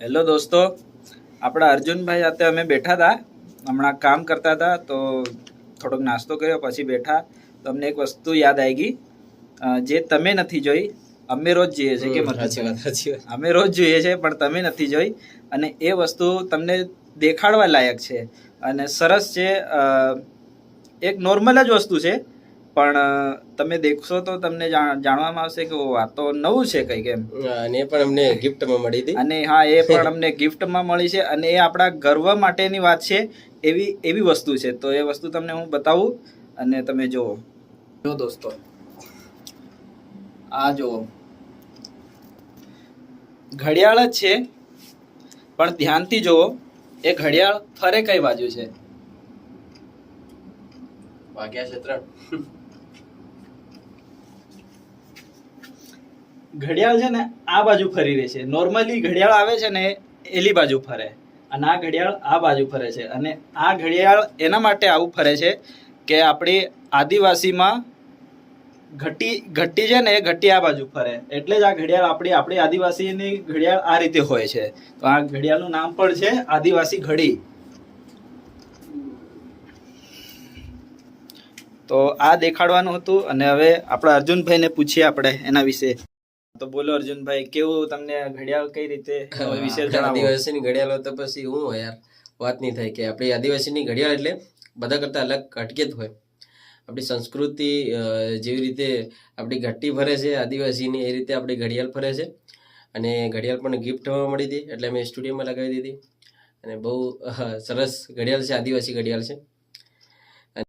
Hello દોસ્તો, આપણા અર્જુનભાઈ સાથે અમે બેઠા હતા, હમણાં કામ કરતા હતા તો થોડોક નાસ્તો કર્યો પછી બેઠા તો અમને એક વસ્તુ યાદ આવી ગઈ જે તમે નથી જોઈ. અમે રોજ જોઈએ છે કે અમે રોજ જોઈએ છે પણ તમે નથી જોઈ, અને એ વસ્તુ તમને દેખાડવા લાયક છે અને સરસ છે. એક નોર્મલ જ વસ્તુ છે પણ તમે દેખશો તો તમને જાણવામાં આવશે કે આ તો નવું છે કંઈક એમ. અને એ પણ અમને ગિફ્ટમાં મળી હતી. અને હા, એ પણ અમને ગિફ્ટમાં મળી છે અને એ આપણા ગર્વ માટેની વાત છે. એવી વસ્તુ છે તો એ વસ્તુ તમને હું બતાવું અને તમે જુઓ. જો દોસ્તો, આ જુઓ, ઘડિયાળ જ છે પણ ધ્યાનથી જુઓ, એ ઘડિયાળ ફરે કઈ બાજુ છે? વાગ્યા છે 3. ઘડિયાળ છે ને આ બાજુ ફરી રહી છે. નોર્મલી ઘડિયાળ આવે છે ને એલી બાજુ ફરે, અને આ ઘડિયાળ આ બાજુ ફરે છે. અને આ ઘડિયાળ એના માટે આવું ફરે છે કે આપણી આદિવાસીમાં ઘટ્ટી છે ને, એ ઘટ્ટી આ બાજુ ફરે, એટલે જ આ ઘડિયાળ આપણી આદિવાસીની ઘડિયાળ આ રીતે હોય છે. તો આ ઘડિયાળનું નામ પણ છે આદિવાસી ઘડી. તો આ દેખાડવાનું હતું અને હવે આપણા અર્જુનભાઈને પૂછીએ આપણે એના વિશે. તો બોલો અર્જુનભાઈ, કેવું તમને ઘડિયાળ કઈ રીતે વિશે જણાવો. આદિવાસીની ઘડિયાળ તો પછી હું યાર વાત નહીં થાય કે આપણી આદિવાસીની ઘડિયાળ એટલે બધા કરતા અલગ હટકે જ હોય. આપણી સંસ્કૃતિ જેવી રીતે આપણી ઘટ્ટી ફરે છે આદિવાસીની, એ રીતે આપણી ઘડિયાળ ફરે છે. અને ઘડિયાળ પણ ગિફ્ટમાં મળી હતી એટલે મેં સ્ટુડિયોમાં લગાવી દીધી. અને બહુ સરસ ઘડિયાળ છે, આદિવાસી ઘડિયાળ છે.